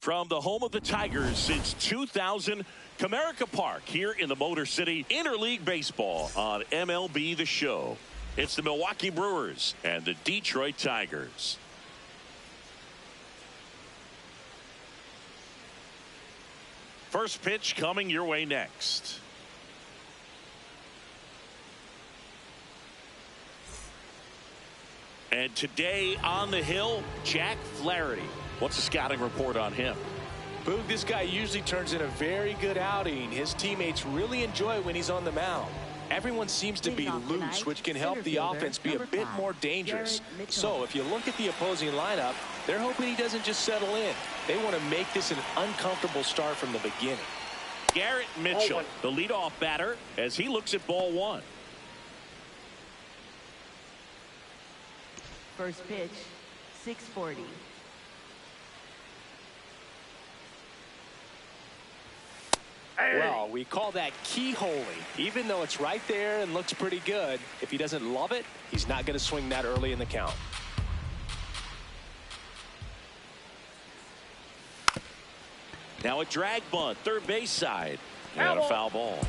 From the home of the Tigers since 2000, Comerica Park here in the Motor City, Interleague Baseball on MLB the Show. It's the Milwaukee Brewers and the Detroit Tigers. First pitch coming your way next. And today on the hill, Jack Flaherty. What's the scouting report on him? Boog, this guy usually turns in a very good outing. His teammates really enjoy it when he's on the mound. Everyone seems to be loose, which can help the offense be a bit more dangerous. So if you look at the opposing lineup, they're hoping he doesn't just settle in. They want to make this an uncomfortable start from the beginning. Garrett Mitchell, the leadoff batter, as he looks at ball one. First pitch, 640. Well, we call that keyholing. Even though it's right there and looks pretty good, if he doesn't love it, he's not going to swing that early in the count. Now a drag bunt, third base side, and a foul ball.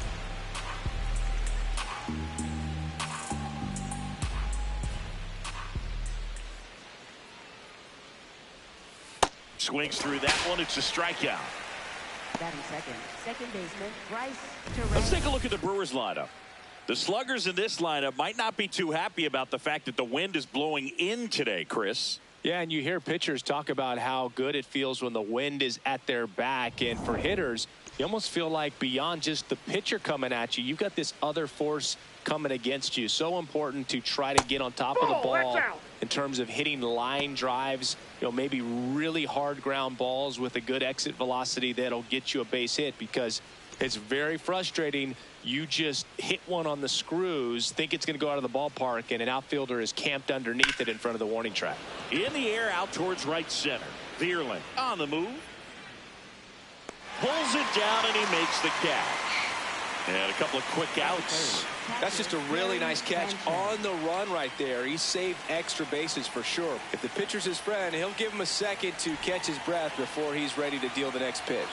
Swings through that one. It's a strikeout. Batting second baseman Bryce. Let's take a look at the Brewers lineup. The sluggers in this lineup might not be too happy about the fact that the wind is blowing in today, Chris. Yeah, and you hear pitchers talk about how good it feels when the wind is at their back. And for hitters, you almost feel like beyond just the pitcher coming at you, you've got this other force coming against you. So important to try to get on top of the ball in terms of hitting line drives, maybe really hard ground balls with a good exit velocity that'll get you a base hit, because it's very frustrating. You just hit one on the screws, think it's going to go out of the ballpark, and an outfielder is camped underneath it in front of the warning track. In the air, out towards right center. Vierling on the move. Pulls it down, and he makes the catch. And a couple of quick outs. That's just a really nice catch on the run right there. He saved extra bases for sure. If the pitcher's his friend, he'll give him a second to catch his breath before he's ready to deal the next pitch.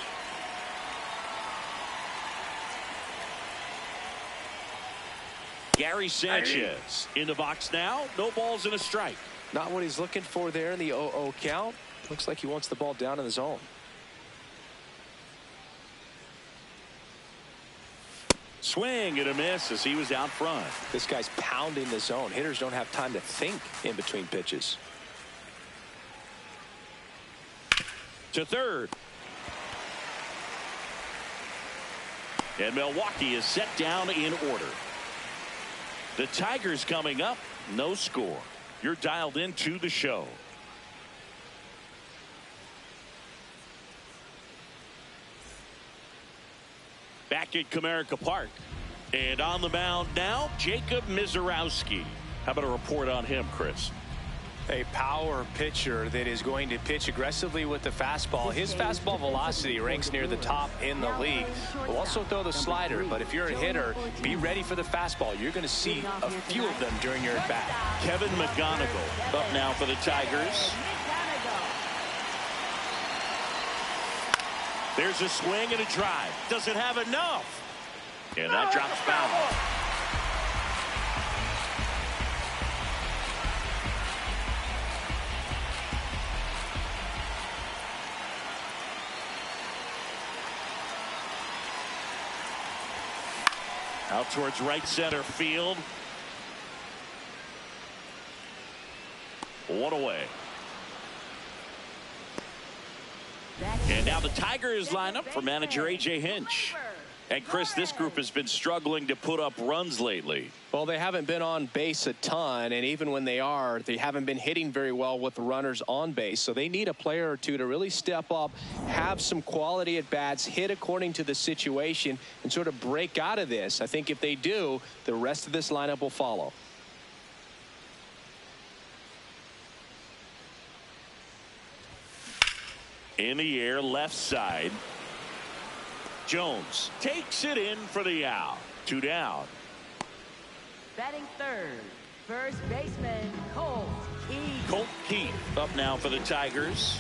Gary Sanchez in the box now. No balls and a strike. Not what he's looking for there in the 0-0 count. Looks like he wants the ball down in the zone. Swing and a miss as he was out front. This guy's pounding the zone. Hitters don't have time to think in between pitches. To third. And Milwaukee is set down in order. The Tigers coming up, no score. You're dialed into the show. Back at Comerica Park. And on the mound now, Jacob Mizorowski. How about a report on him, Chris? A power pitcher that is going to pitch aggressively with the fastball. His fastball velocity ranks near the top in the league. Will also throw the slider, but if you're a hitter, be ready for the fastball. You're going to see a few of them during your at-bat. Kevin McGonigal up now for the Tigers. There's a swing and a drive. Doesn't have enough. And that drops foul. Out towards right center field. One away. And now the Tigers line up for manager A.J. Hinch. And Chris, this group has been struggling to put up runs lately. Well, they haven't been on base a ton, and even when they are, they haven't been hitting very well with runners on base. So they need a player or two to really step up, have some quality at bats, hit according to the situation, and sort of break out of this. I think if they do, the rest of this lineup will follow. In the air, left side. Jones takes it in for the out. 2 down. Batting third, first baseman Colt Keith. Colt Keith up now for the Tigers.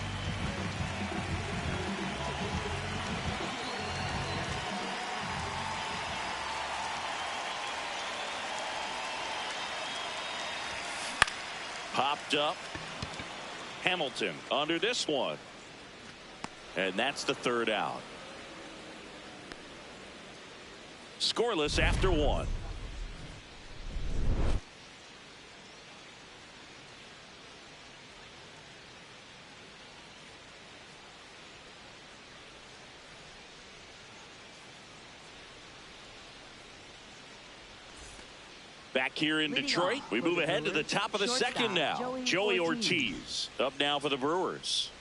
Popped up. Hamilton under this one. And that's the third out. Scoreless after one. Back here in Detroit, we move ahead to the top of the second now. Joey Ortiz up now for the Brewers.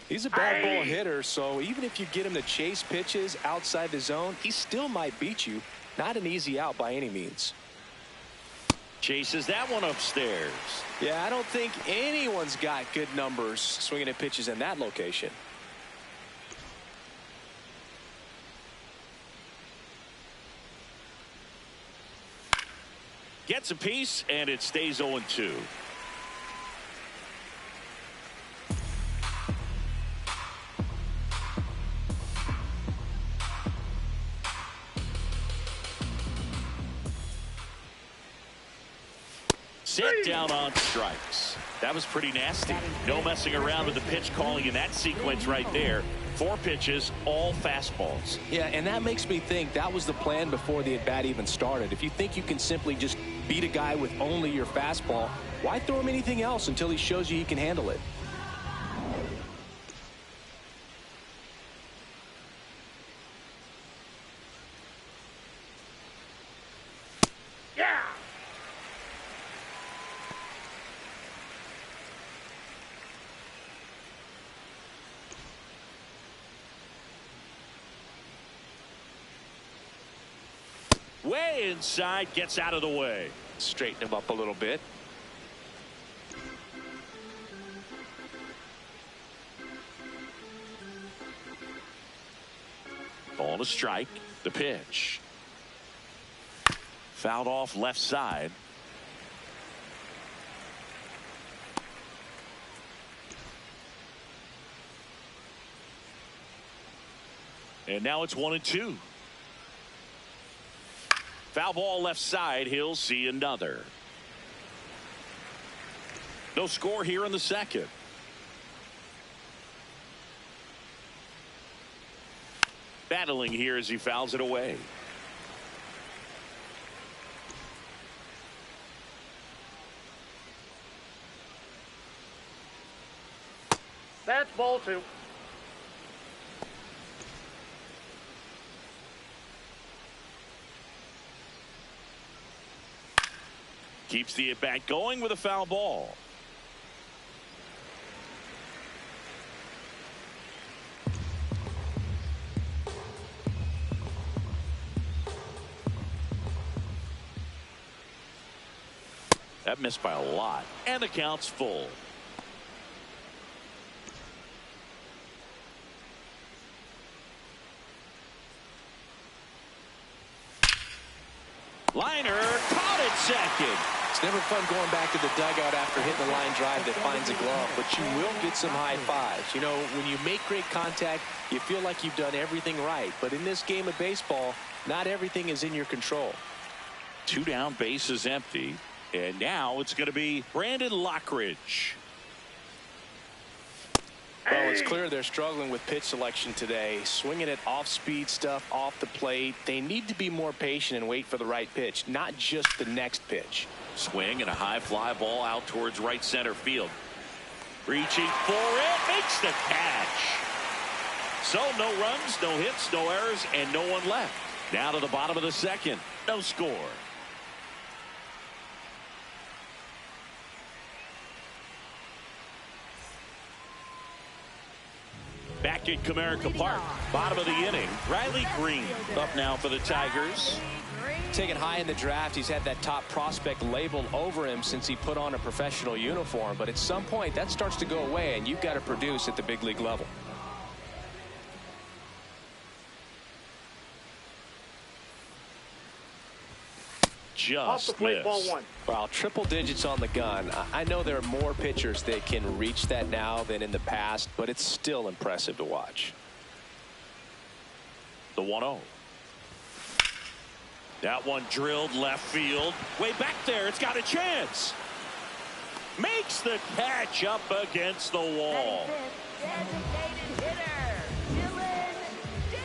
He's a bad ball hitter, so even if you get him to chase pitches outside the zone, he still might beat you. Not an easy out by any means. Chases that one upstairs. Yeah, I don't think anyone's got good numbers swinging at pitches in that location. Gets a piece, and it stays 0-2. Sit down on strikes. That was pretty nasty. No messing around with the pitch calling in that sequence right there. 4 pitches, all fastballs. Yeah, and that makes me think that was the plan before the at-bat even started. If you think you can simply just beat a guy with only your fastball, why throw him anything else until he shows you he can handle it? Way inside, gets out of the way. Straighten him up a little bit. Ball to strike. The pitch. Fouled off left side. And now it's 1-2. Foul ball left side. He'll see another. No score here in the second. Battling here as he fouls it away. That's ball 2. Keeps the at-bat going with a foul ball. That missed by a lot, and the count's full. Liner caught it second. It's never fun going back to the dugout after hitting the line drive that finds a glove, but you will get some high fives. You know, when you make great contact, you feel like you've done everything right. But in this game of baseball, not everything is in your control. 2 down, bases empty. And now it's going to be Brandon Lockridge. Well, it's clear they're struggling with pitch selection today. Swinging at off-speed stuff off the plate. They need to be more patient and wait for the right pitch, not just the next pitch. Swing and a high fly ball out towards right center field. Reaching for it, makes the catch. So no runs, no hits, no errors, and no one left. Now to the bottom of the second. No score. Back at Comerica Park, bottom of the inning. Riley Green up now for the Tigers. Taken high in the draft, he's had that top prospect label over him since he put on a professional uniform. But at some point, that starts to go away, and you've got to produce at the big league level. Just missed. Ball 1. Well, triple digits on the gun. I know there are more pitchers that can reach that now than in the past, but it's still impressive to watch. The 1-0. That one drilled left field. Way back there. It's got a chance. Makes the catch up against the wall.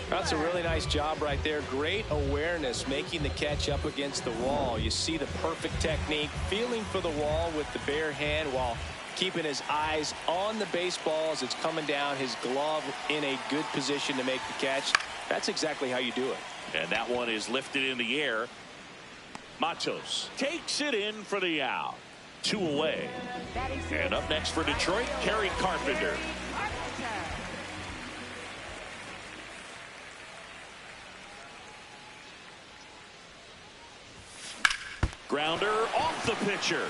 That's a really nice job right there. Great awareness, making the catch up against the wall. You see the perfect technique, feeling for the wall with the bare hand while keeping his eyes on the baseball as it's coming down, his glove in a good position to make the catch. That's exactly how you do it. And that one is lifted in the air. Matos takes it in for the out. 2 away. And up next for Detroit, Kerry Carpenter. Grounder off the pitcher.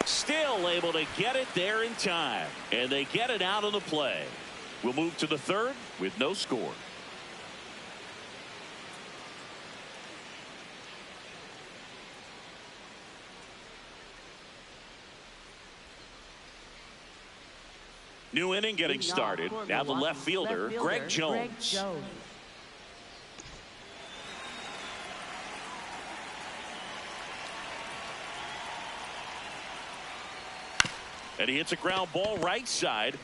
Still able to get it there in time. And they get it out of the play. We'll move to the third with no score. New inning getting started. Now the left fielder, Greg Jones. And he hits a ground ball right side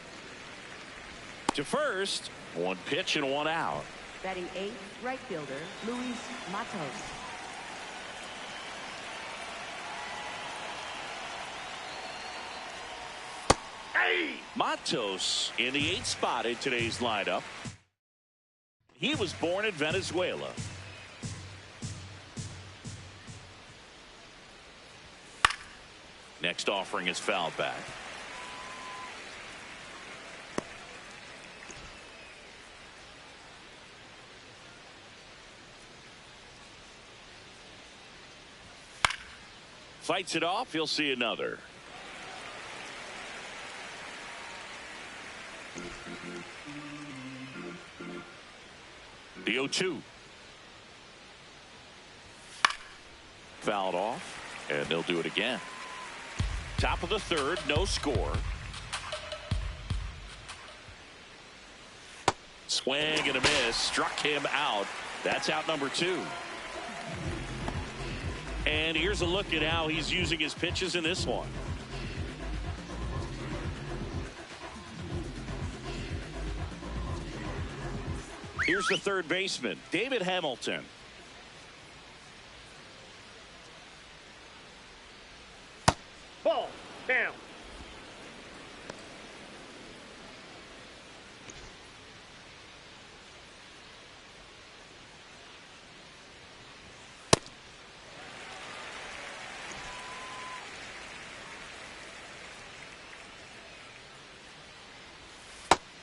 to first. 1 pitch and 1 out. Batting 8th, right fielder, Luis Matos. Matos in the 8th spot in today's lineup. He was born in Venezuela. Next offering is fouled back. Fights it off. He'll see another. The 0-2. Fouled off, and they'll do it again. Top of the third, no score. Swing and a miss, struck him out. That's out number 2. And here's a look at how he's using his pitches in this one. Here's the third baseman, David Hamilton. Ball down.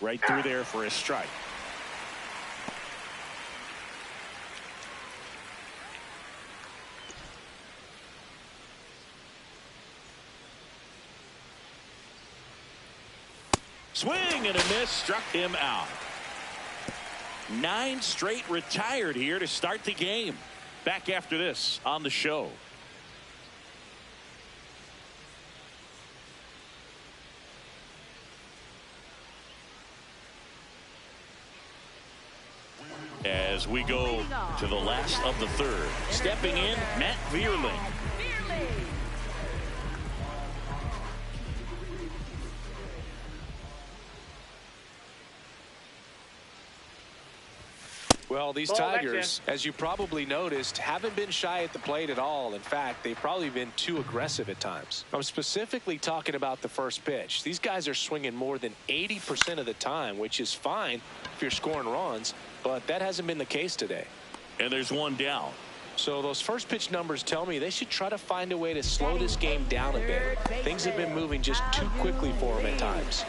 Right through there for a strike. Swing and a miss, struck him out. 9 straight retired here to start the game. Back after this on the show. As we go to the last of the third. Stepping in, Matt Vierling. Well, these Tigers, as you probably noticed, haven't been shy at the plate at all. In fact, they've probably been too aggressive at times. I'm specifically talking about the first pitch. These guys are swinging more than 80% of the time, which is fine if you're scoring runs, but that hasn't been the case today. And there's one down. So those first pitch numbers tell me they should try to find a way to slow this game down a bit. Things have been moving just too quickly for them at times.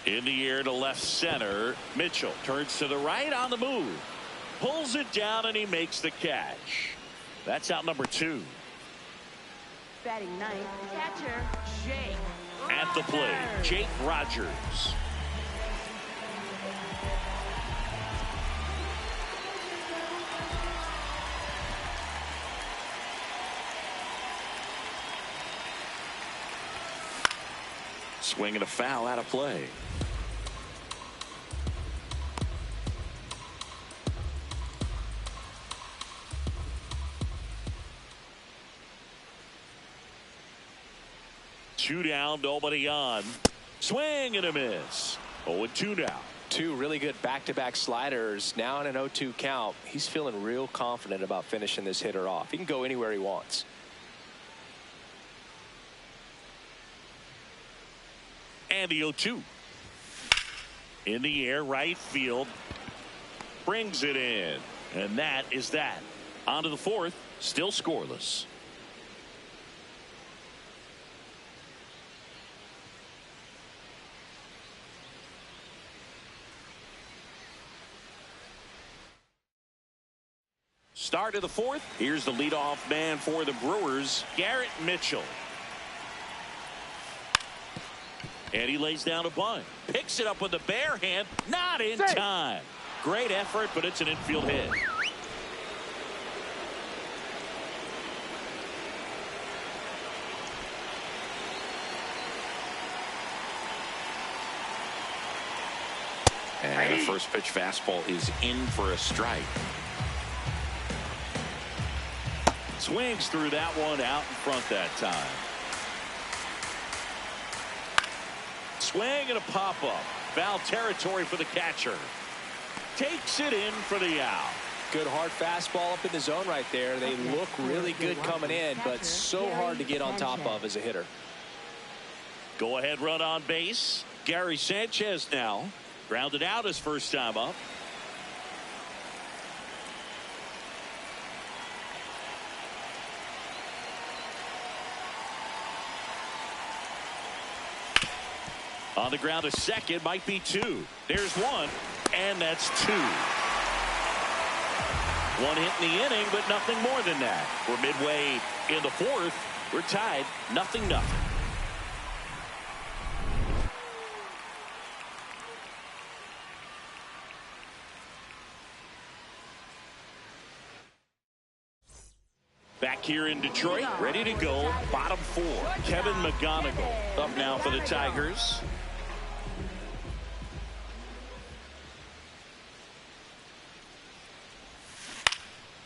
In the air to left center. Mitchell turns to the right on the move. Pulls it down and he makes the catch. That's out number 2. Batting 9th, catcher, Jake. At the plate, Jake Rogers. Swing and a foul out of play. Two down, nobody on. Swing and a miss. 0-2 now. Two really good back-to-back sliders. Now in an 0-2 count. He's feeling real confident about finishing this hitter off. He can go anywhere he wants. And the 0-2. In the air, right field. Brings it in. And that is that. On to the fourth. Still scoreless. Start of the fourth. Here's the leadoff man for the Brewers, Garrett Mitchell. And he lays down a bunt. Picks it up with the bare hand. Not in time. Great effort, but it's an infield hit. And the first pitch fastball is in for a strike. Swings through that one out in front that time. Swing and a pop-up. Foul territory for the catcher. Takes it in for the out. Good hard fastball up in the zone right there. They look really good coming in, but so hard to get on top of as a hitter. Go ahead run on base. Gary Sanchez now. Grounded out his first time up. On the ground, a second, might be two. There's one, and that's two. One hit in the inning, but nothing more than that. We're midway in the fourth. We're tied, 0-0. Back here in Detroit, ready to go. Bottom four. Kevin McGonigal up now for the Tigers.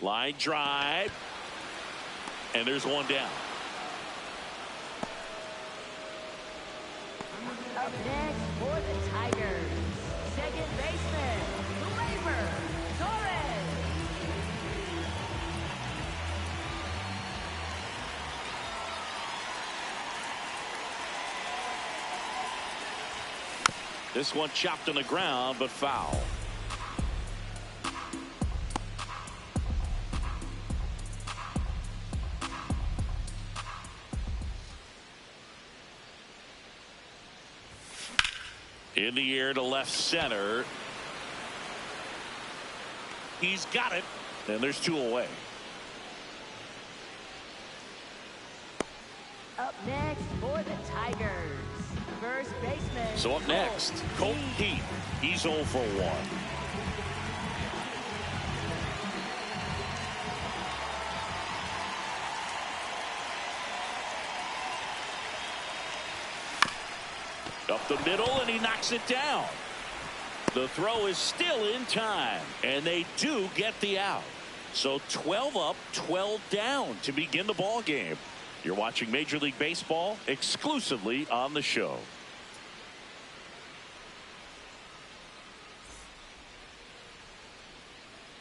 Line drive. And there's one down. Up next for the Tigers, second baseman, Torres. This one chopped on the ground, but foul. In the air to left center. He's got it. And there's two away. Up next for the Tigers, first baseman. So up next, Colton Heath. He's 0 for 1. Up the middle, and he knocks it down. The throw is still in time, and they do get the out. So 12 up, 12 down to begin the ball game. You're watching Major League Baseball exclusively on the show.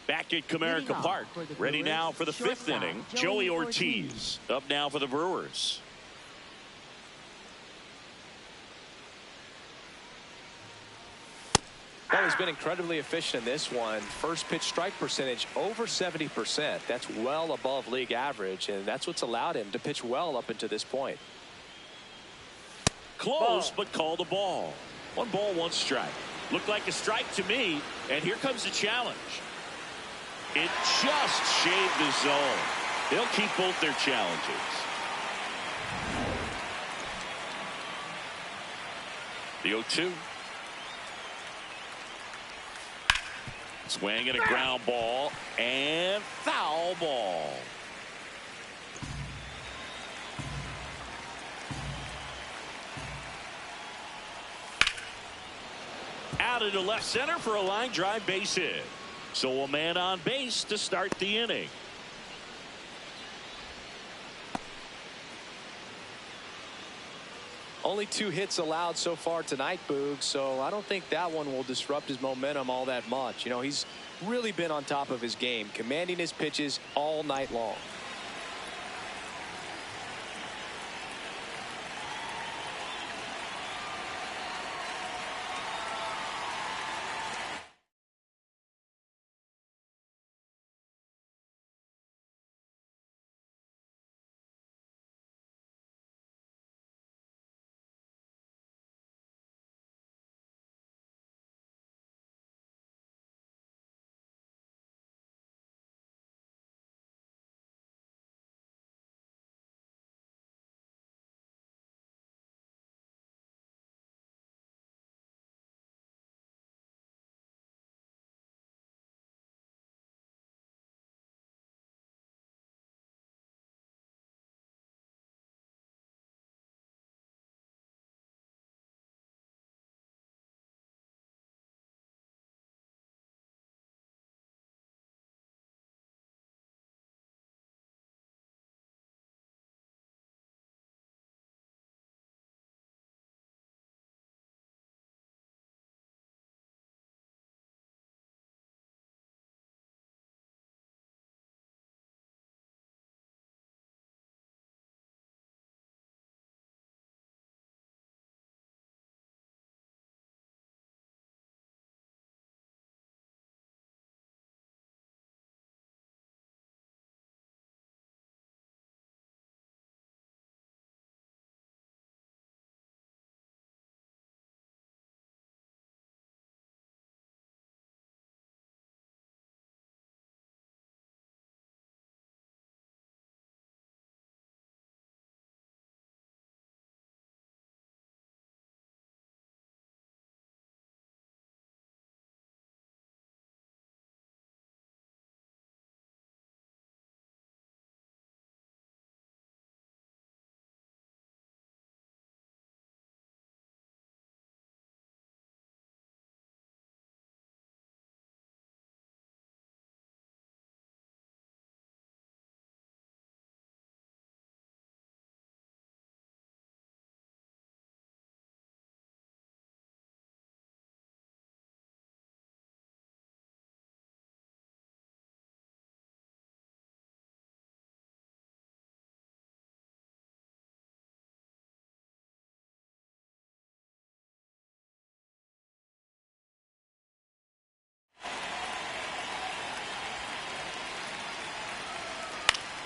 Back at Comerica Park, ready now for the fifth inning. Joey Ortiz up now for the Brewers. Well, he's been incredibly efficient in this one. First pitch strike percentage over 70%. That's well above league average, and that's what's allowed him to pitch well up until this point. Close, but called a ball. 1 ball, 1 strike. Looked like a strike to me, and here comes the challenge. It just shaved the zone. They'll keep both their challenges. The 0-2. Swing and a ground ball, and foul ball. out into left center for a line drive base hit. So a man on base to start the inning. Only 2 hits allowed so far tonight, Boog, so I don't think that one will disrupt his momentum all that much. You know, he's really been on top of his game, commanding his pitches all night long.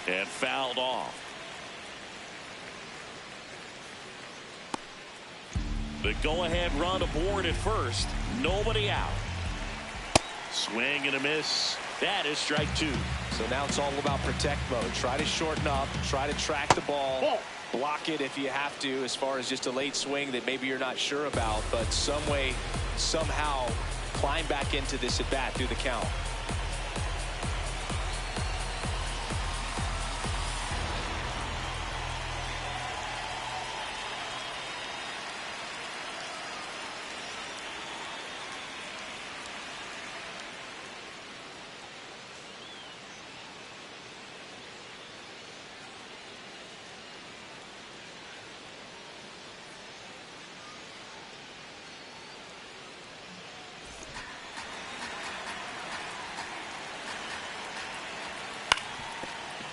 And fouled off. The go-ahead run aboard at first. Nobody out. Swing and a miss. That is strike 2. So now it's all about protect mode. Try to shorten up. Try to track the ball. Block it if you have to, as far as just a late swing that maybe you're not sure about. But some way, somehow, climb back into this at-bat through the count.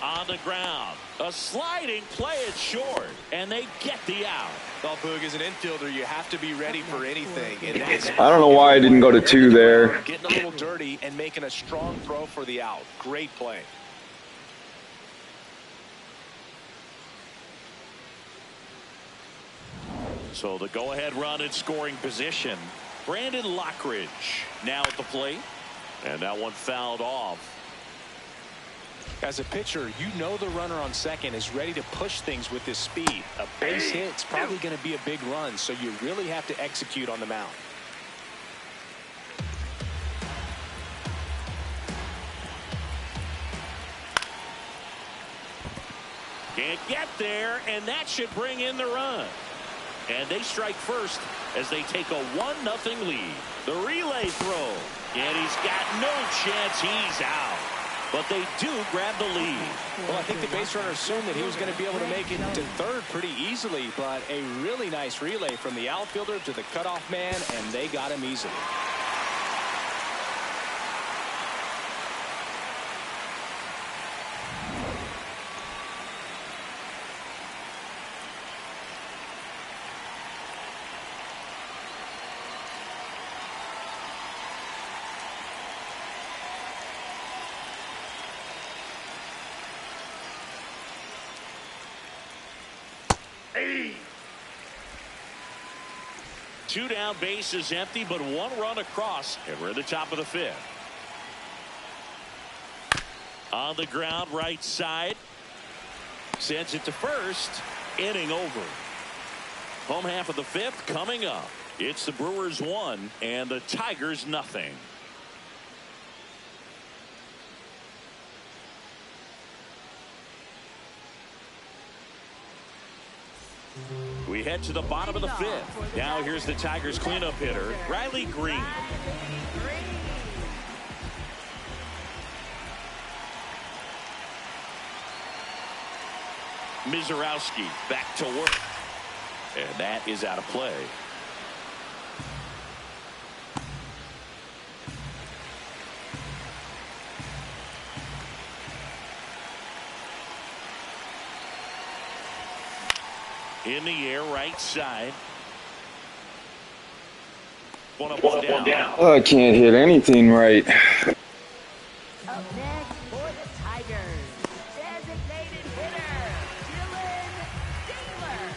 On the ground, a sliding play it short, and they get the out. Well, Boog, as an infielder, you have to be ready for anything. And that's I don't know why I didn't go to 2 there. getting a little dirty and making a strong throw for the out. Great play. So the go-ahead run in scoring position. Brandon Lockridge now at the plate, and that one fouled off. As a pitcher, you know the runner on second is ready to push things with his speed. A base hit's probably going to be a big run, so you really have to execute on the mound. Can't get there, and that should bring in the run. And they strike first as they take a 1-0 lead. The relay throw. And he's got no chance. He's out. But they do grab the lead. Well, I think the base runner assumed that he was going to be able to make it to third pretty easily, but a really nice relay from the outfielder to the cutoff man, and they got him easily. Two down, base is empty, but one run across, and we're at the top of the fifth. On the ground, right side. Sends it to first. Inning over. Home half of the fifth coming up. It's the Brewers 1 and the Tigers nothing. We head to the bottom of the fifth. Now here's the Tigers cleanup hitter, Riley Green. Mizorowski back to work. And that is out of play. In the air, right side. One up, one down. Oh, I can't hit anything right. Up next for the Tigers, designated hitter, Dylan Taylor.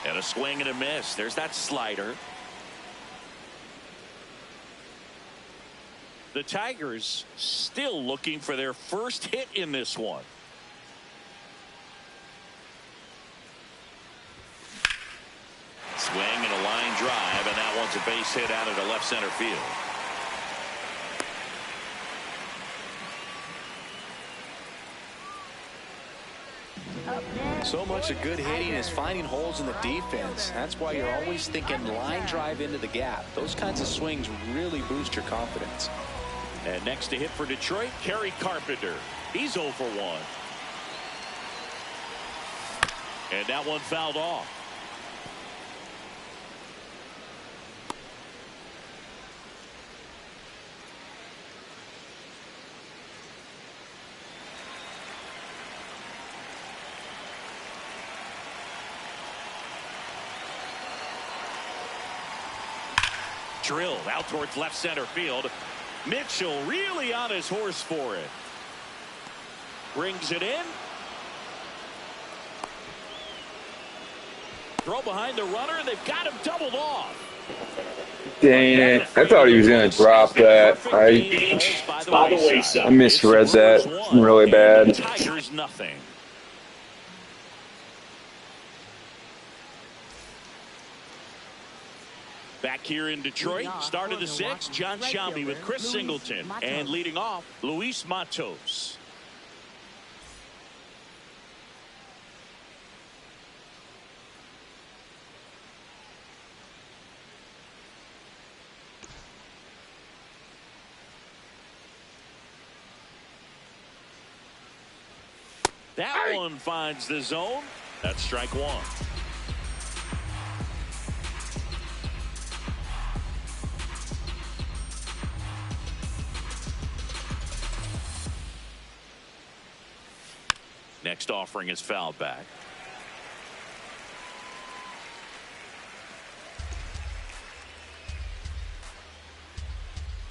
And a swing and a miss. There's that slider. The Tigers still looking for their first hit in this one. Swing and a line drive, and that one's a base hit out into left center field. So much of good hitting is finding holes in the defense. That's why you're always thinking line drive into the gap. Those kinds of swings really boost your confidence. And next to hit for Detroit, Kerry Carpenter. He's 0 for 1. And that one fouled off. Drilled out towards left center field. Mitchell really on his horse for it. Brings it in. Throw behind the runner, and they've got him doubled off. Dang it. I thought he was going to drop that. I misread that really bad. Tigers nothing. Back here in Detroit, start of the sixth, John Shelby with Chris Singleton. And leading off, Luis Matos. That one finds the zone. That's strike one. Next offering is fouled back.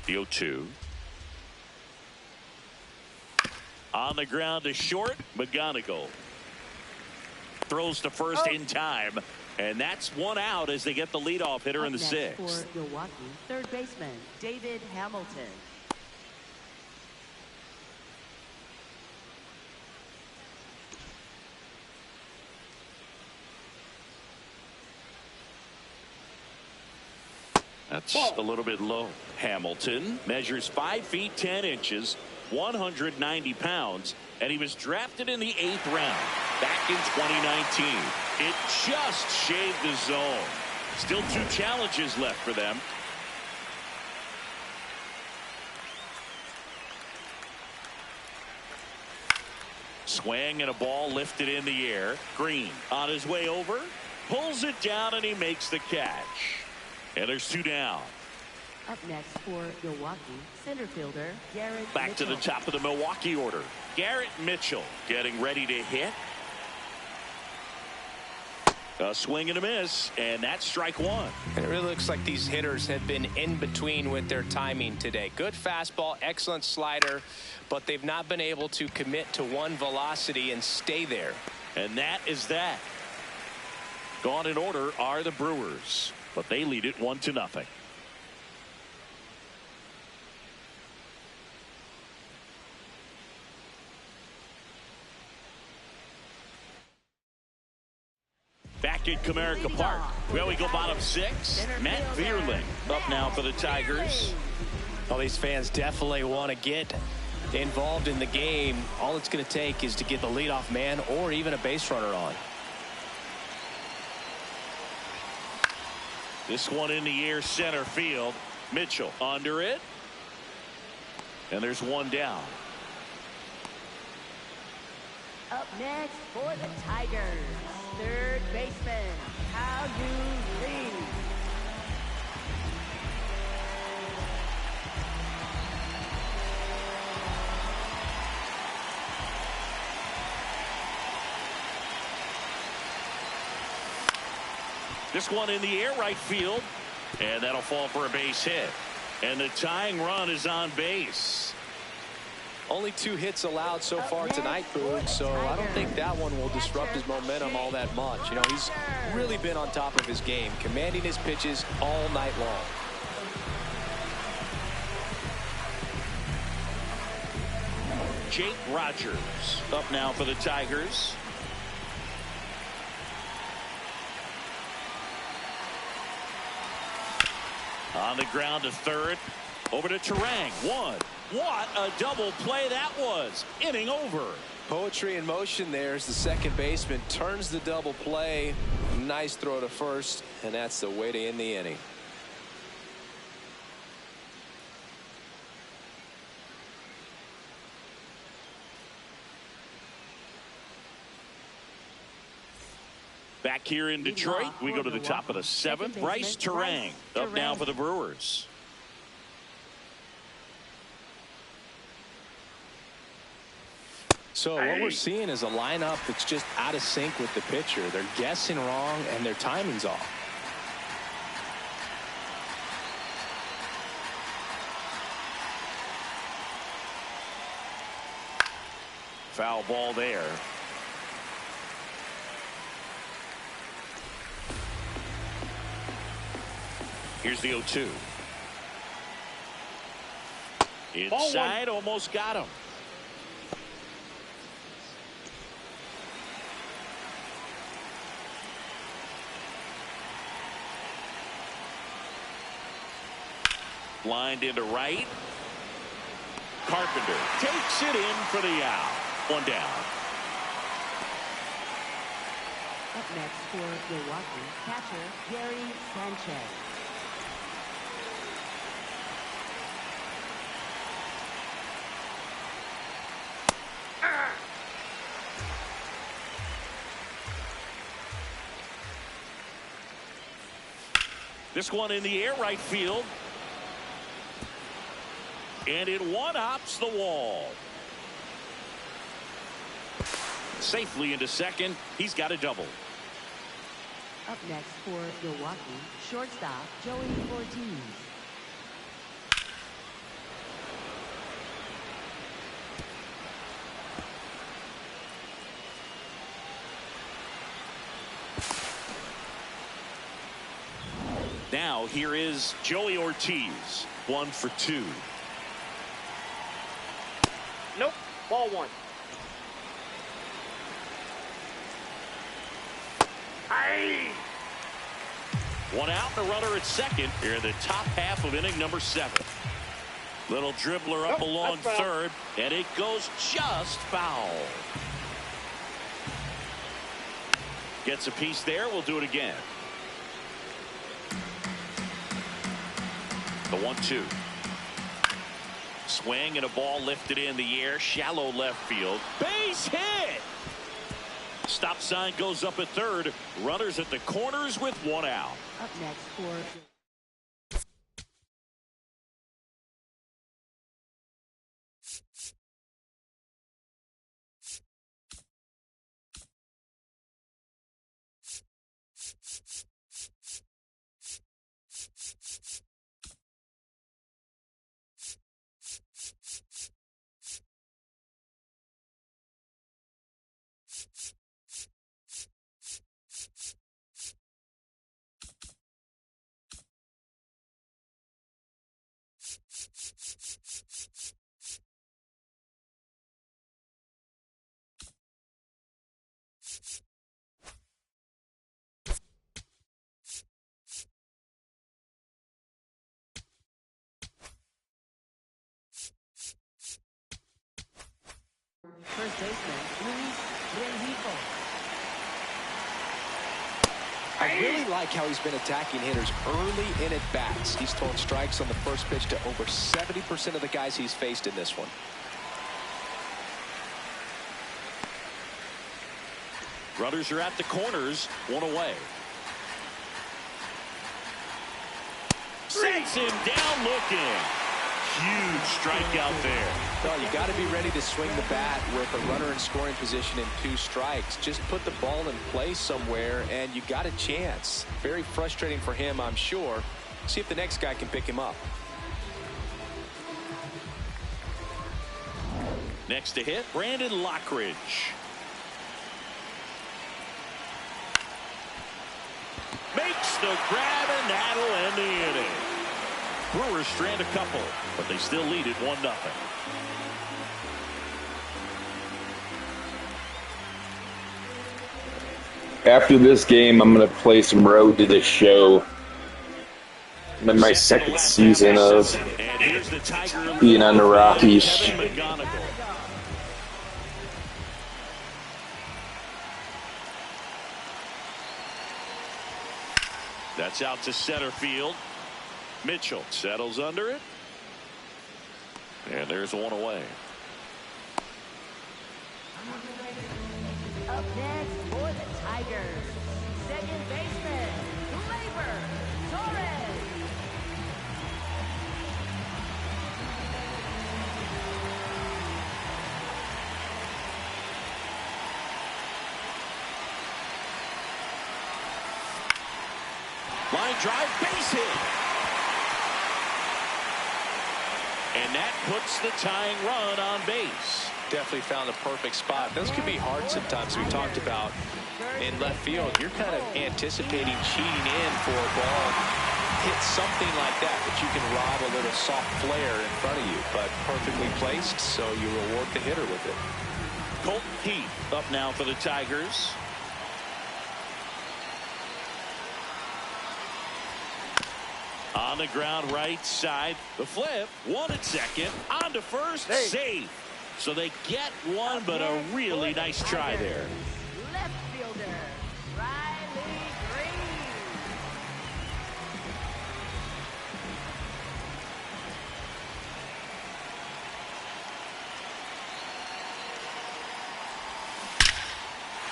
The 0-2. On the ground to short, McGonigal. Throws to first in time. And that's one out as they get the leadoff hitter in the sixth. For Milwaukee, third baseman, David Hamilton. That's a little bit low. Hamilton measures 5 feet 10 inches, 190 pounds, and he was drafted in the 8th round back in 2019. It just shaved the zone. Still 2 challenges left for them. Swing and a ball lifted in the air. Green on his way over, pulls it down, and he makes the catch. And there's 2 down. Up next for Milwaukee, center fielder Garrett Back to the top of the Milwaukee order. Garrett Mitchell getting ready to hit. A swing and a miss, and that's strike 1. And it really looks like these hitters have been in between with their timing today. Good fastball, excellent slider, but they've not been able to commit to one velocity and stay there. And that is that. Gone in order are the Brewers, but they lead it 1-0. Back at Comerica Park. Well, we go bottom 6. Matt Vierling up now for the Tigers. Well, these fans definitely want to get involved in the game. All it's going to take is to get the leadoff man or even a base runner on. This one in the air, center field. Mitchell under it. And there's 1 down. Up next for the Tigers, third baseman How You Lee. This one in the air, right field, and that'll fall for a base hit. And the tying run is on base. Only 2 hits allowed so far tonight, Boog, so I don't think that one will disrupt his momentum all that much. You know, he's really been on top of his game, commanding his pitches all night long. Jake Rogers up now for the Tigers. On the ground to third. Over to Terang. 1. What a double play that was. Inning over. Poetry in motion there as the second baseman turns the double play. Nice throw to first, and that's the way to end the inning. Back here in Detroit, we go to the top of the 7th. Bryce Terang up now for the Brewers. So what we're seeing is a lineup that's just out of sync with the pitcher. They're guessing wrong and their timing's off. Foul ball there. Here's the 0-2. Inside, almost got him. Lined into right. Carpenter takes it in for the out. 1 down. Up next for Milwaukee, catcher Gary Sanchez. This one in the air, right field. And it one-hops the wall. Safely into second. He's got a double. Up next for Milwaukee, shortstop Joey Ortiz. Now here is Joey Ortiz. 1 for 2. Nope. Ball 1. One out and a runner at second here in the top half of inning number 7. Little dribbler up along third, and it goes just foul. Gets a piece there. We'll do it again. The 1-2. Swing and a ball lifted in the air. Shallow left field. Base hit. Stop sign goes up at third. Runners at the corners with one out. Up next for first baseman, I really like how he's been attacking hitters early in at bats. He's thrown strikes on the first pitch to over 70% of the guys he's faced in this one. Runners are at the corners. One away. Sends him down looking. Huge strikeout there. Well, you got to be ready to swing the bat with a runner in scoring position and 2 strikes. Just put the ball in place somewhere and you got a chance. Very frustrating for him, I'm sure. See if the next guy can pick him up. Next to hit, Brandon Lockridge. Makes the grab, and that'll end the inning. Brewers strand a couple, but they still lead it 1-0. After this game, I'm going to play some Road to the Show. I'm in my second season of being on the Rockies. That's out to center field. Mitchell settles under it. And there's one away. up next for the Tigers, second baseman, Torres. Line drive, base hit. And that puts the tying run on base. Definitely found the perfect spot. Those can be hard sometimes. We talked about in left field. You're kind of anticipating cheating in for a ball. Hit something like that, but you can rob a little soft flare in front of you. But perfectly placed, so you reward the hitter with it. Colton Heath up now for the Tigers. On the ground right side. The flip. One at second. On to first. Safe. So they get one, but a really nice try there. Left fielder, Riley Green.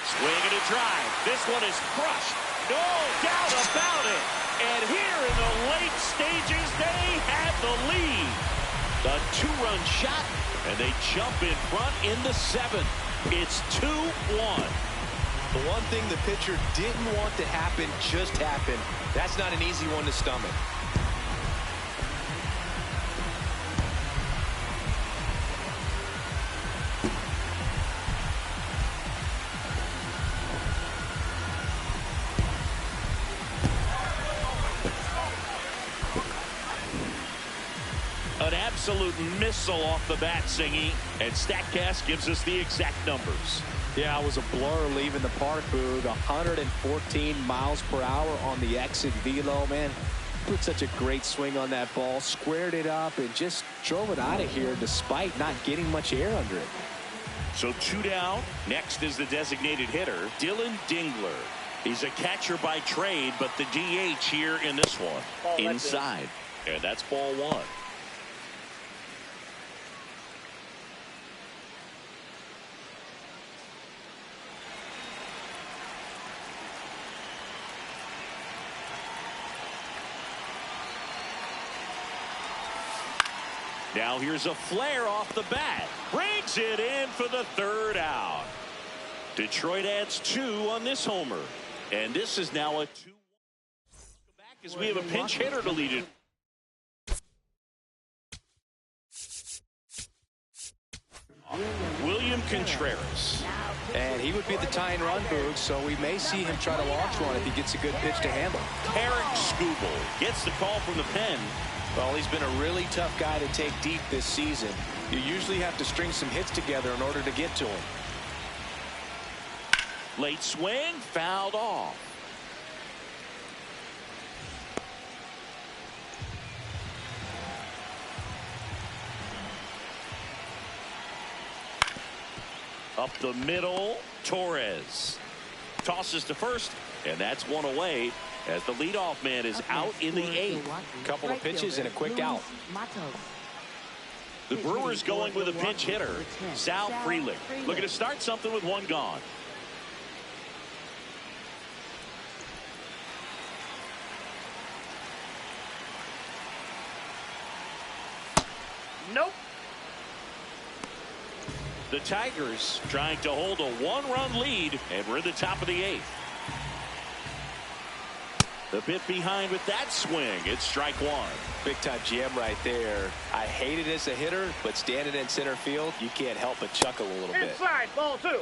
Swing and a drive. This one is crushed. No doubt about it. And here in the late stages, they have the lead. The two-run shot, and they jump in front in the seventh. It's 2-1. The one thing the pitcher didn't want to happen just happened. That's not an easy one to stomach. An absolute missile off the bat, Singy, and StatCast gives us the exact numbers. Yeah, it was a blur leaving the park, Boog. 114 miles per hour on the exit velo, man. Put such a great swing on that ball, squared it up, and just drove it out of here despite not getting much air under it. So 2 down. Next is the designated hitter, Dylan Dingler. He's a catcher by trade, but the DH here in this one. Inside. And that's ball 1. Now here's a flare off the bat. Brings it in for the 3rd out. Detroit adds 2 on this homer. And this is now a 2-1. Back as we have a pinch hitter to lead it. William Contreras. And he would be the tying run, Boog, so we may see him try to launch one if he gets a good pitch to handle. Eric Skubal gets the call from the pen. Well, he's been a really tough guy to take deep this season. You usually have to string some hits together in order to get to him. Late swing, fouled off. Up the middle, Torres tosses to first, and that's one away as the leadoff man is out in the 8th. Couple of pitches and a quick out. The Brewers going with a pinch hitter, Sal Frelick, looking to start something with 1 gone. Nope. The Tigers trying to hold a 1-run lead, and we're in the top of the 8th. The bit behind with that swing. It's strike 1. Big time jam right there. I hate it as a hitter, but standing in center field, you can't help but chuckle a little bit. Inside, ball 2.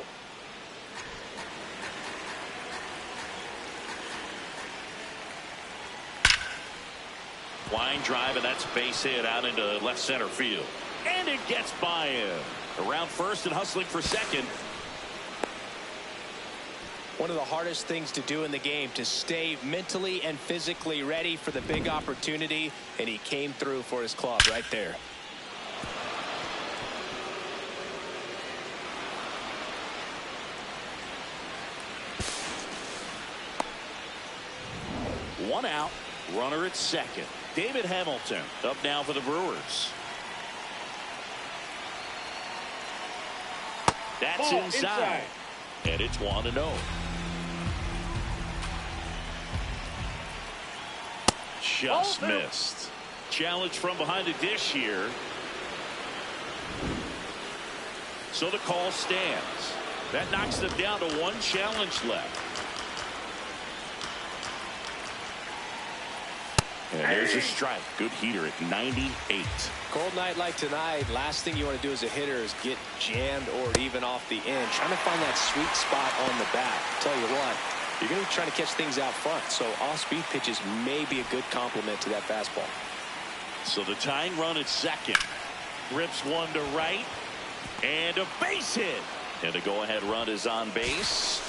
Line drive, and that's base hit out into left center field. And it gets by him. Around first and hustling for second. One of the hardest things to do in the game, to stay mentally and physically ready for the big opportunity, and he came through for his club right there. One out, runner at second. David Hamilton up now for the Brewers. That's inside. And it's 1-0. Just missed. Challenge from behind the dish here. So the call stands. That knocks them down to 1 challenge left. And there's a strike. Good heater at 98. Cold night like tonight, last thing you want to do as a hitter is get jammed or even off the end. Trying to find that sweet spot on the bat. Tell you what, you're going to be trying to catch things out front, so off-speed pitches may be a good complement to that fastball. So the tying run at second. Rips one to right. And a base hit. And the go-ahead run is on base.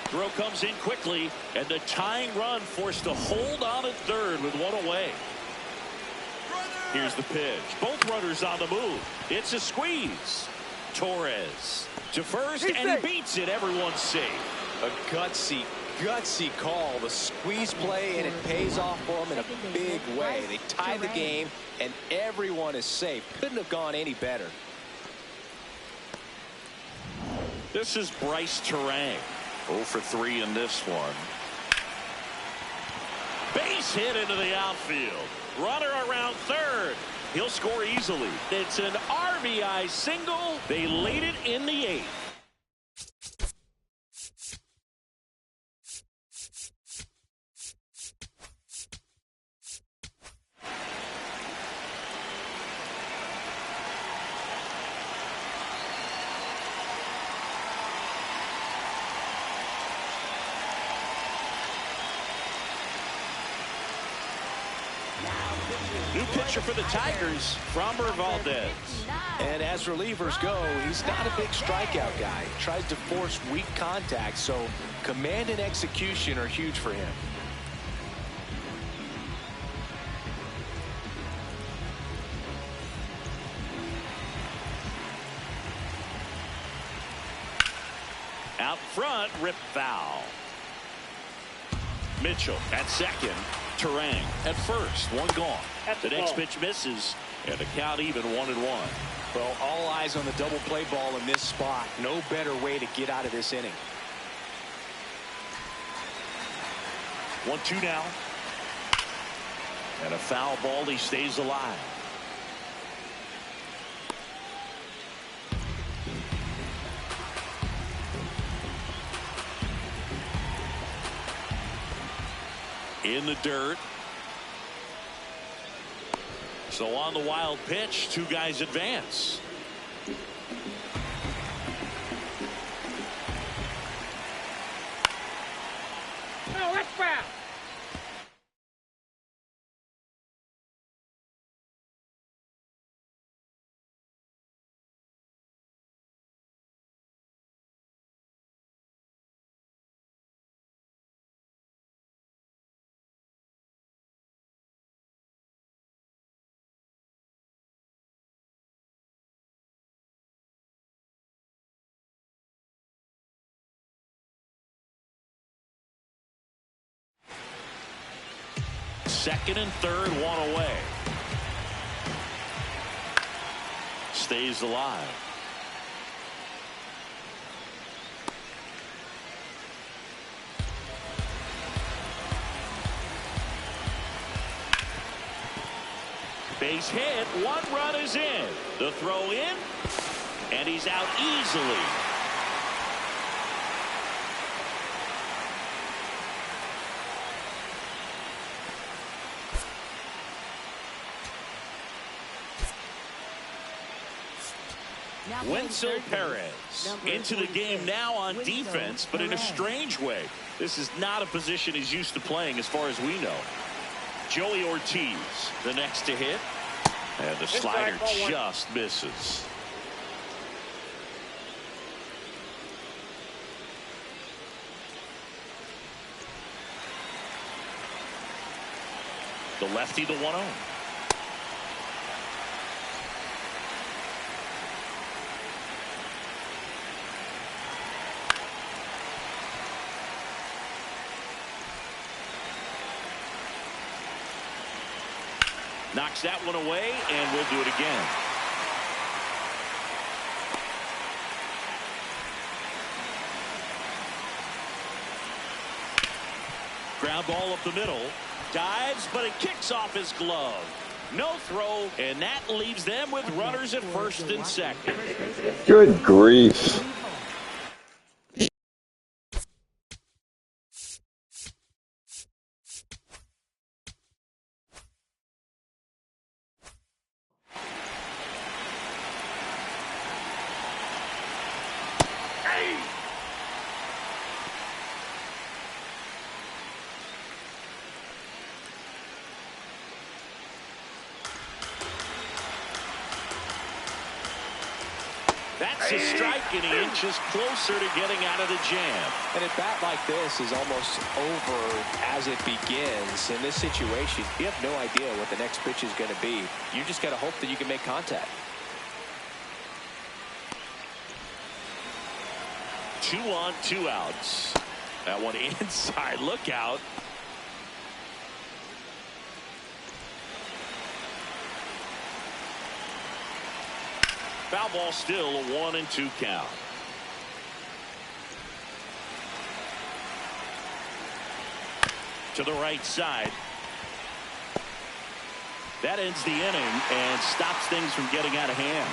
Throw comes in quickly, and the tying run forced to hold on at third with 1 away. Here's the pitch. Both runners on the move. It's a squeeze. Torres to first, and he beats it. Everyone's safe. A gutsy call. The squeeze play, and it pays off for them in a big way. They tie the game, and everyone is safe. Couldn't have gone any better. This is Bryce Terang. 0 for 3 in this one. Base hit into the outfield. Runner around third. He'll score easily. It's an RBI single. They lead it in the 8th. New pitcher for the Tigers, Framber Valdez. And as relievers go, he's not a big strikeout guy. He tries to force weak contact, so command and execution are huge for him. Out front, rip foul. Mitchell at second. Terang at first. One gone. The next pitch misses, and the count even 1-1. Well, all eyes on the double play ball in this spot. No better way to get out of this inning. 1-2 now. And a foul ball. He stays alive. In the dirt. So on the wild pitch, two guys advance. Oh, that's foul. Second and third, one away. Stays alive. Base hit. One run is in. The throw in. And he's out easily. Wenzel Perez into the game now on defense, but in a strange way. This is not a position he's used to playing as far as we know. Joey Ortiz, the next to hit. And the slider just misses. The lefty, the 1-0. Knocks that one away, and we'll do it again. Ground ball up the middle. Dives, but it kicks off his glove. No throw, and that leaves them with runners at first and second. Good grief. That's a strike, and he inches closer to getting out of the jam. And a bat like this is almost over as it begins. In this situation, you have no idea what the next pitch is going to be. You just got to hope that you can make contact. 2 on, 2 outs. That one inside. Look out. Foul ball, still a 1-2 count. To the right side. That ends the inning and stops things from getting out of hand.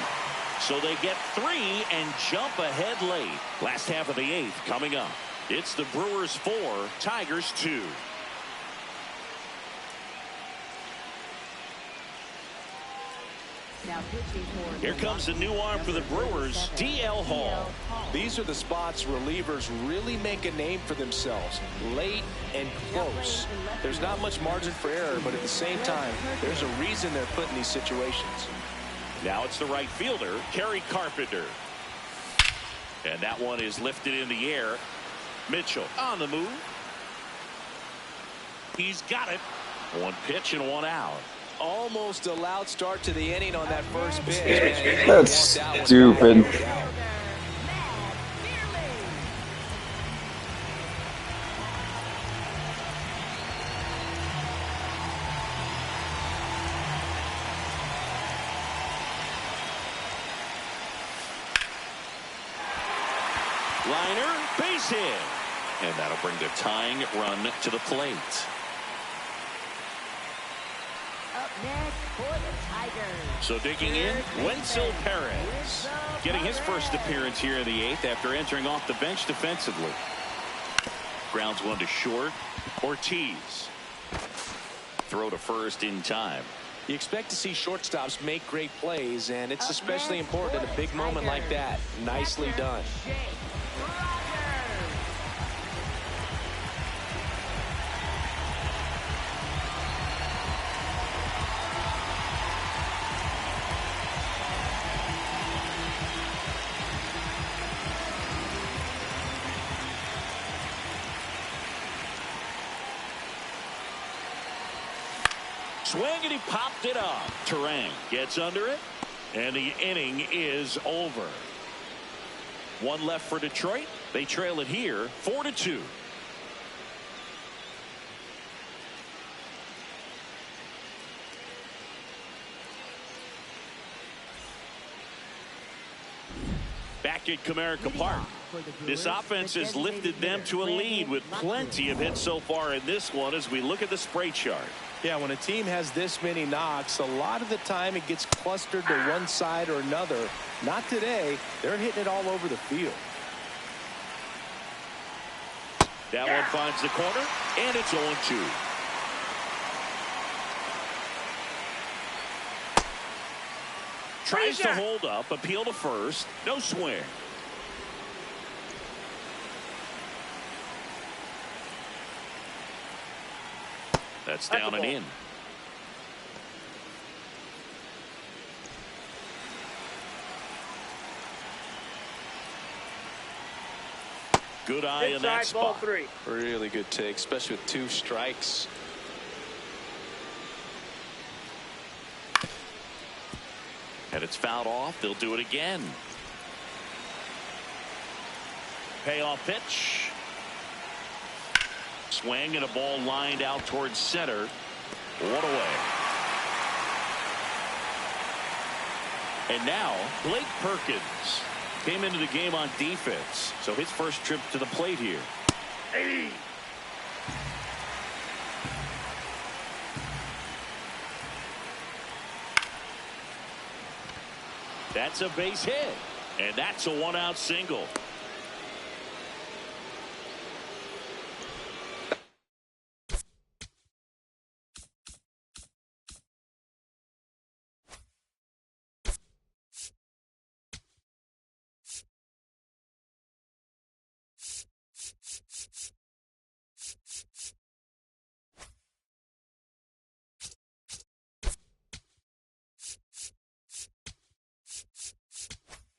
So they get 3 and jump ahead late. Last half of the 8th coming up. It's the Brewers 4, Tigers 2. Now pitching for Here comes the new arm for the Brewers, D.L. Hall. These are the spots relievers really make a name for themselves. Late and close. There's not much margin for error, but at the same time, there's a reason they're put in these situations. Now it's the right fielder, Kerry Carpenter. And that one is lifted in the air. Mitchell on the move. He's got it. One pitch and one out. Almost a loud start to the inning on that first pitch. That's stupid. Liner, base hit. And that'll bring the tying run to the plate. Up next for the Tigers. So digging in, Wenzel Perez. Getting his first appearance here in the 8th after entering off the bench defensively. Grounds one to short. Ortiz. Throw to first in time. You expect to see shortstops make great plays, and it's especially important at a big moment like that. Nicely done. Swing and he popped it up. Terang gets under it, and the inning is over. One left for Detroit. They trail it here 4-2. Back at Comerica Park. This offense has lifted them to a lead with plenty of hits so far in this one as we look at the spray chart. Yeah, when a team has this many knocks, a lot of the time it gets clustered to one side or another. Not today. They're hitting it all over the field. That one finds the corner, and it's 0-2. Tries to hold up, appeal to first, no swing. That's down and in. Good eye in that spot. Ball 3. Really good take, especially with 2 strikes. And it's fouled off. They'll do it again. Payoff pitch. Swing and a ball lined out towards center. One away. And now Blake Perkins came into the game on defense. So his first trip to the plate here. Hey. That's a base hit. And that's a 1-out single.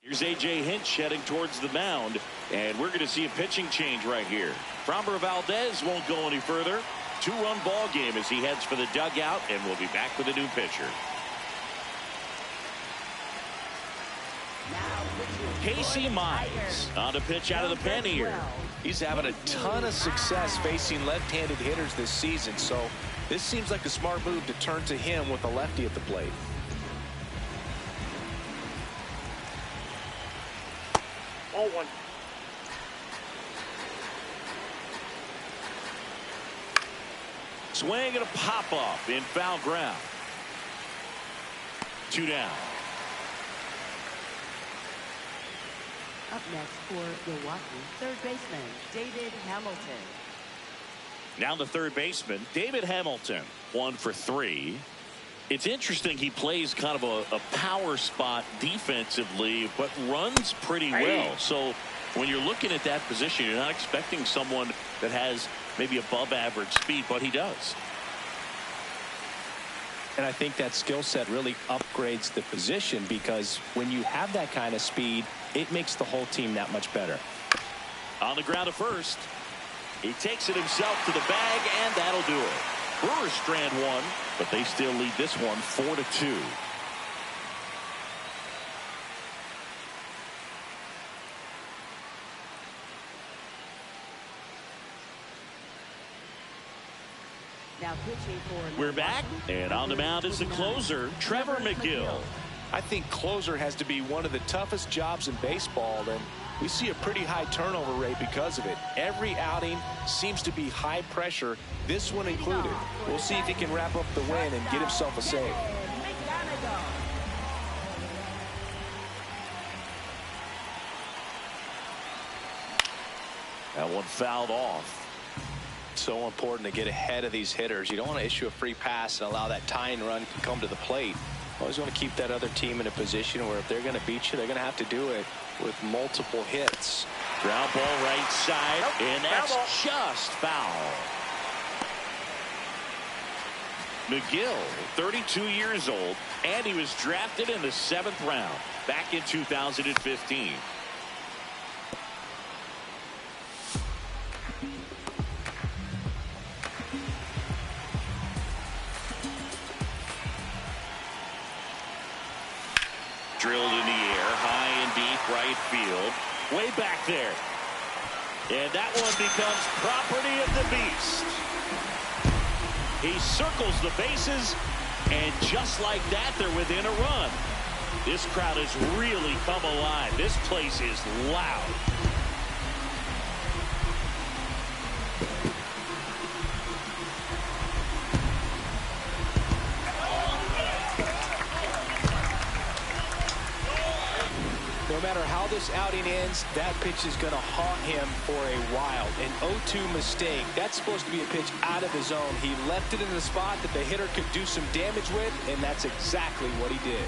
Here's A.J. Hinch heading towards the mound, and we're going to see a pitching change right here. Framber Valdez won't go any further. 2-run ball game as he heads for the dugout, and we'll be back with a new pitcher. Casey Mize on to pitch out of the pen here. He's having a ton of success facing left-handed hitters this season, so this seems like a smart move to turn to him with a lefty at the plate. All 1. Swing and a pop-off in foul ground. 2 down. Up next for Milwaukee, third baseman David Hamilton. Now the third baseman, David Hamilton, 1 for 3. It's interesting, he plays kind of a power spot defensively, but runs pretty well. So when you're looking at that position, you're not expecting someone that has maybe above average speed, but he does. And I think that skill set really upgrades the position, because when you have that kind of speed, it makes the whole team that much better. On the ground at first. He takes it himself to the bag, and that'll do it. Brewers strand one, but they still lead this one 4-2. Now pitching for We're back, and on the mound is the closer, Trevor McGill. I think closer has to be one of the toughest jobs in baseball, and we see a pretty high turnover rate because of it. Every outing seems to be high pressure, this one included. We'll see if he can wrap up the win and get himself a save. That one fouled off. So important to get ahead of these hitters. You don't want to issue a free pass and allow that tying run to come to the plate. Always want to keep that other team in a position where if they're going to beat you, they're going to have to do it with multiple hits. Ground ball right side, and that's just foul. McGill, 32 years old, and he was drafted in the 7th round back in 2015. Drilled in the air, high and deep right field, way back there. And that one becomes property of the beast. He circles the bases, and just like that, they're within a run. This crowd has really come alive. This place is loud. No matter how this outing ends, that pitch is going to haunt him for a while. An 0-2 mistake. That's supposed to be a pitch out of his zone. He left it in the spot that the hitter could do some damage with, and that's exactly what he did.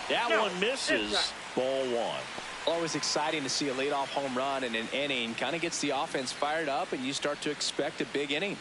That one misses. Ball one. Always exciting to see a leadoff home run in an inning. Kind of gets the offense fired up, and you start to expect a big inning.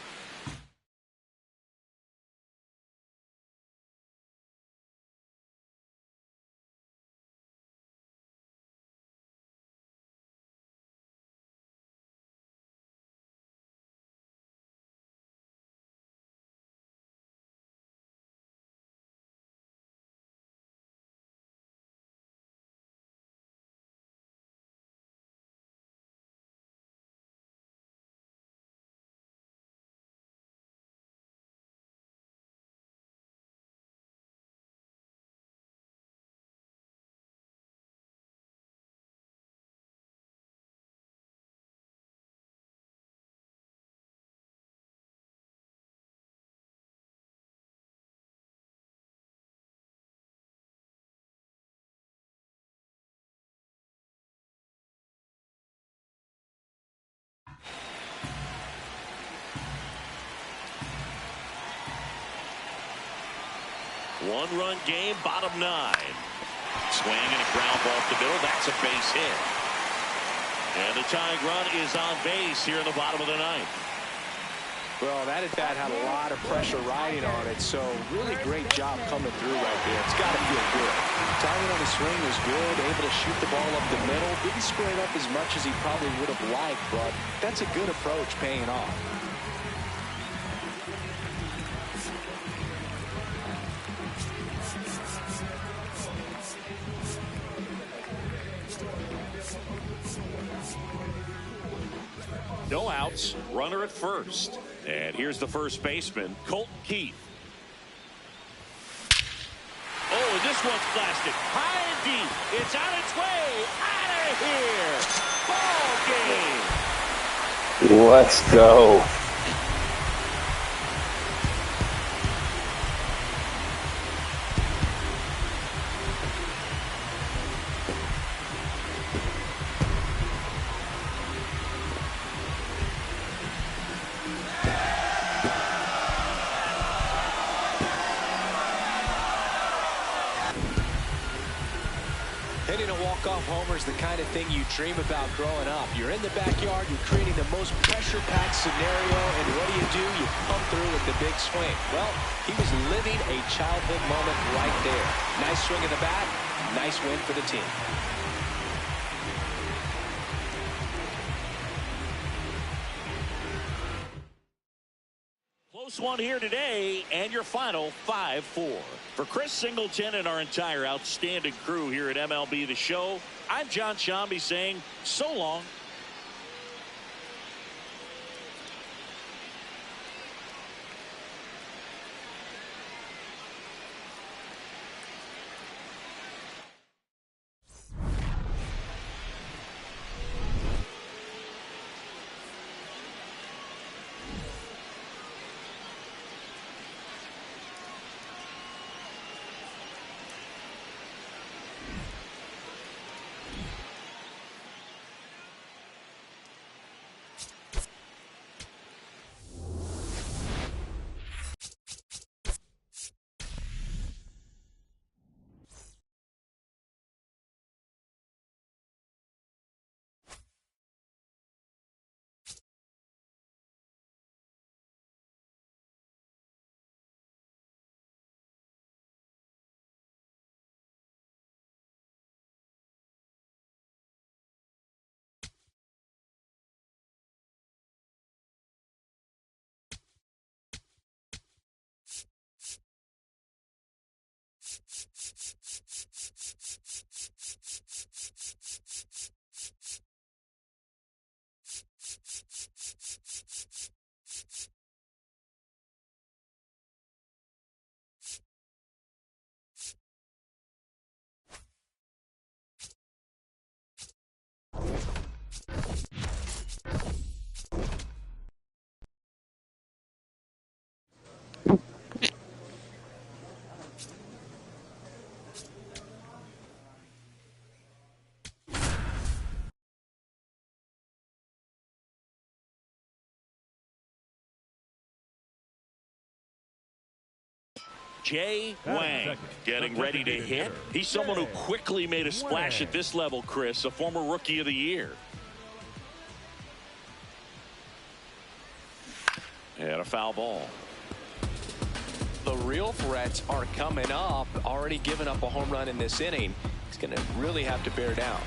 One-run game, bottom 9. Swing and a ground ball up the middle. That's a base hit. And the tying run is on base here in the bottom of the 9th. Well, that at bat had a lot of pressure riding on it, so really great job coming through right there. It's got to feel good. Timing on the swing was good, able to shoot the ball up the middle. Didn't square it up as much as he probably would have liked, but that's a good approach paying off. No outs, runner at first. And here's the first baseman, Colton Keith. Oh, and this one's blasted. High and deep. It's on its way. Out of here. Ball game. Let's go. Hitting a walk-off homer is the kind of thing you dream about growing up. You're in the backyard, you're creating the most pressure-packed scenario, and what do? You come through with the big swing. Well, he was living a childhood moment right there. Nice swing of the bat, nice win for the team. Close one here today, and your final 5-4. For Chris Singleton and our entire outstanding crew here at MLB The Show, I'm John Shambi saying so long. Jay Wang getting ready to hit. He's someone who quickly made a splash at this level, Chris, a former Rookie of the Year. And a foul ball. The real threats are coming up. Already given up a home run in this inning. He's going to really have to bear down.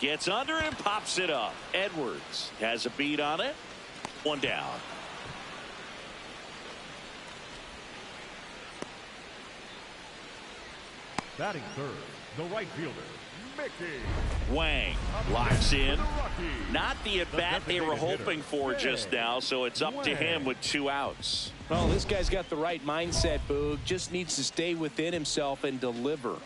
Gets under it and pops it up. Edwards has a beat on it. One down. Batting third, the right fielder, Mickey. Wang locks in. Not the at-bat they were hoping for just now, so it's up to him with 2 outs. Well, this guy's got the right mindset, Boog. Just needs to stay within himself and deliver.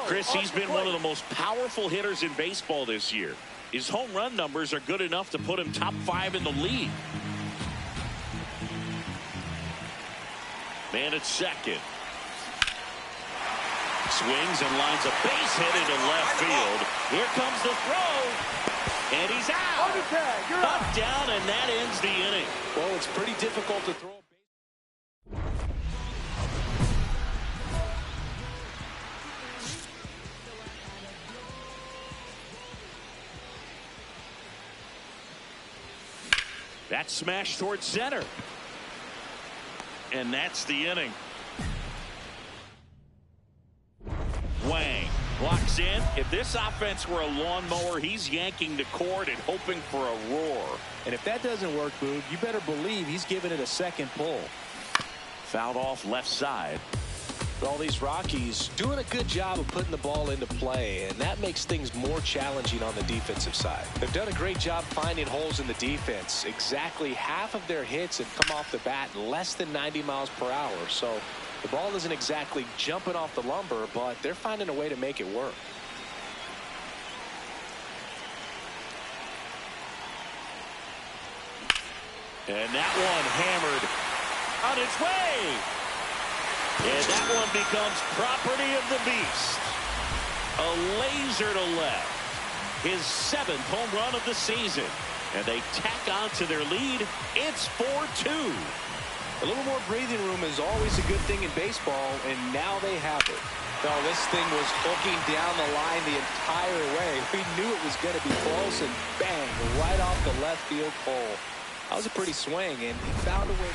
Chris, he's been one of the most powerful hitters in baseball this year. His home run numbers are good enough to put him top 5 in the league. Man at second. Swings and lines a base hit into left field. Here comes the throw. And he's out. Up, down, and that ends the inning. Well, it's pretty difficult to throw. That smash towards center. And that's the inning. Wang locks in. If this offense were a lawnmower, he's yanking the cord and hoping for a roar. And if that doesn't work, Boog, you better believe he's giving it a second pull. Fouled off left side. All these Rockies doing a good job of putting the ball into play, and that makes things more challenging on the defensive side. They've done a great job finding holes in the defense. Exactly half of their hits have come off the bat less than 90 miles per hour. So the ball isn't exactly jumping off the lumber, but they're finding a way to make it work. And that one hammered on its way. And that one becomes property of the beast. A laser to left. His 7th home run of the season. And they tack on to their lead. It's 4-2. A little more breathing room is always a good thing in baseball, and now they have it. No, this thing was hooking down the line the entire way. We knew it was going to be close, and bang, right off the left field pole. That was a pretty swing, and he found a way.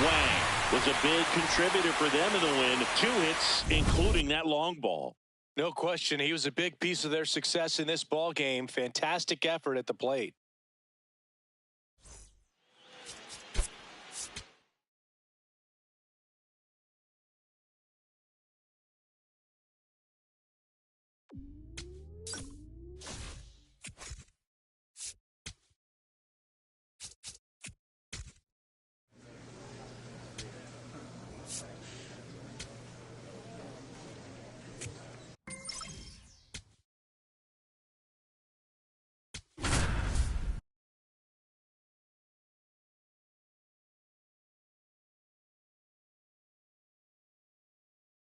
Wang was a big contributor for them in the win. 2 hits, including that long ball. No question, he was a big piece of their success in this ball game. Fantastic effort at the plate.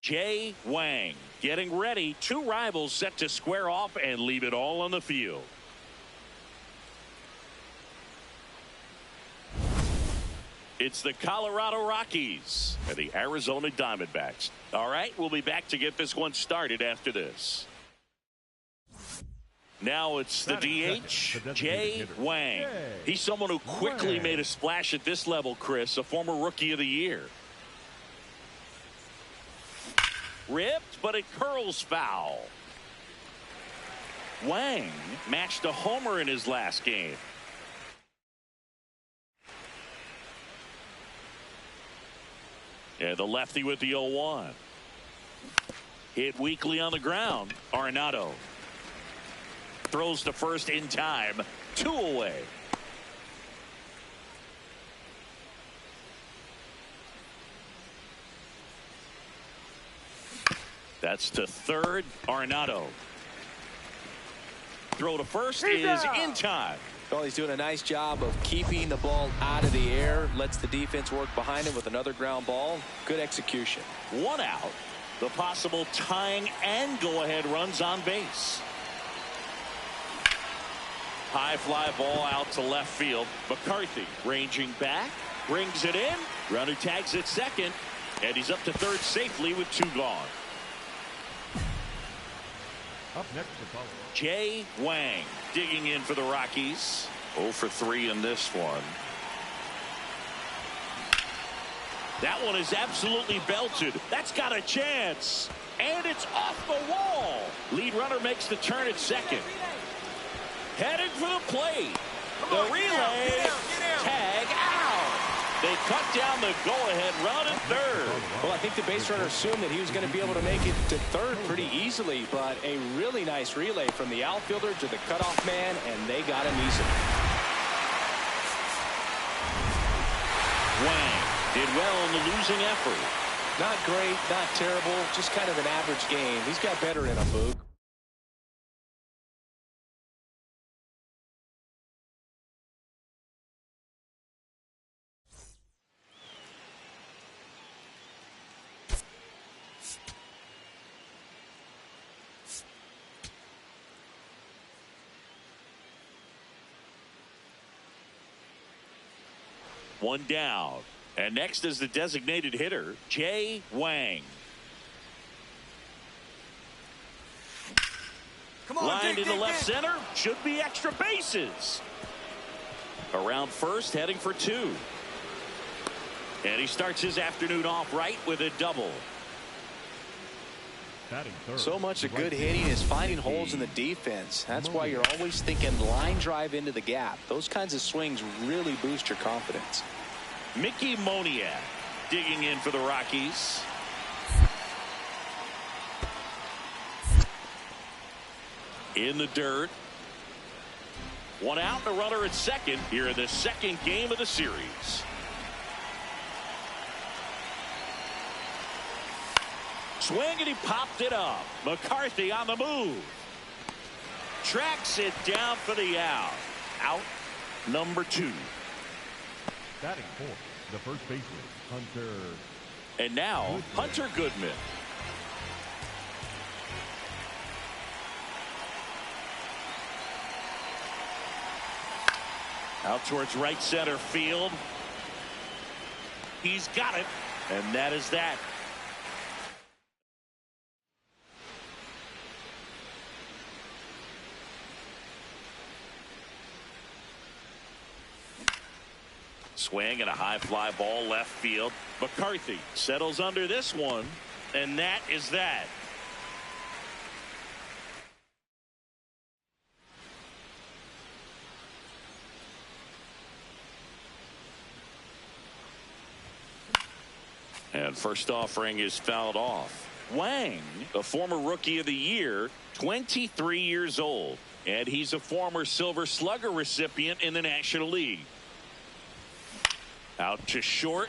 Jay Wang getting ready. 2 rivals set to square off and leave it all on the field. It's the Colorado Rockies and the Arizona Diamondbacks. All right, we'll be back to get this one started after this. Now it's the DH, Jay Wang. He's someone who quickly made a splash at this level, Chris, a former Rookie of the Year. Ripped, but it curls foul. Wang matched a homer in his last game. And the lefty with the 0-1. Hit weakly on the ground. Arenado throws to first in time. 2 away. That's to third. Arenado. Throw to first is in time. Well, he's doing a nice job of keeping the ball out of the air. Lets the defense work behind him with another ground ball. Good execution. 1 out. The possible tying and go-ahead runs on base. High fly ball out to left field. McCarthy ranging back. Brings it in. Runner tags at second. And he's up to third safely with 2 gone. Up next to follow. Jay Wang digging in for the Rockies. 0 for 3 in this one. That one is absolutely belted. That's got a chance. And it's off the wall. Lead runner makes the turn at second. Headed for the plate. The relay. Tag out. They cut down the go-ahead run at third. Well, I think the base runner assumed that he was going to be able to make it to third pretty easily, but a really nice relay from the outfielder to the cutoff man, and they got him easily. Wang did well in the losing effort. Not great, not terrible, just kind of an average game. He's got better in him, Boog. One down. And next is the designated hitter, Jay Wang. Lined into left center. Should be extra bases. Around first, heading for 2. And he starts his afternoon off right with a double. So much of good hitting is finding holes in the defense. That's why you're always thinking line drive into the gap. Those kinds of swings really boost your confidence. Mickey Moniak digging in for the Rockies. In the dirt. 1 out and a runner at second here in the second game of the series. Swing and he popped it up. McCarthy on the move. Tracks it down for the out. Out number 2. Batting fourth, the first baseman, Hunter. And now, Hunter Goodman. Out towards right center field. He's got it, and that is that. Swing and a high fly ball left field. McCarthy settles under this one, and that is that. And first offering is fouled off. Wang, a former Rookie of the Year, 23 years old, and he's a former Silver Slugger recipient in the National League. Out to short.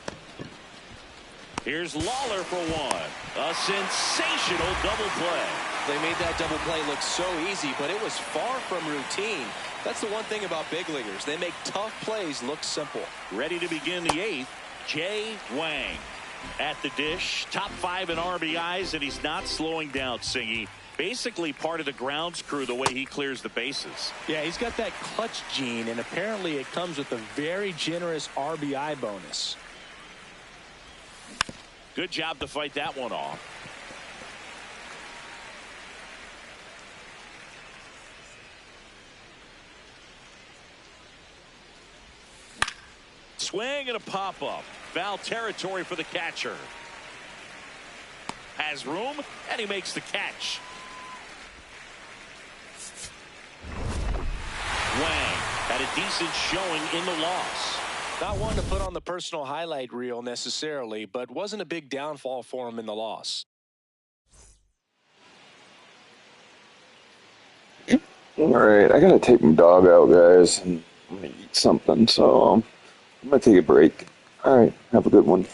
Here's Lawler for one. A sensational double play. They made that double play look so easy, but it was far from routine. That's the one thing about big leaguers. They make tough plays look simple. Ready to begin the eighth, Jay Wang. At the dish, top 5 in RBIs, and he's not slowing down, Singy. Basically part of the grounds crew the way he clears the bases. Yeah, he's got that clutch gene, and apparently it comes with a very generous RBI bonus. Good job to fight that one off. Swing and a pop-up. Foul territory for the catcher. Has room, and he makes the catch. Wang had a decent showing in the loss. Not one to put on the personal highlight reel necessarily, but wasn't a big downfall for him in the loss. All right, I gotta take my dog out, guys, and I'm gonna eat something, so I'm gonna take a break. All right, have a good one.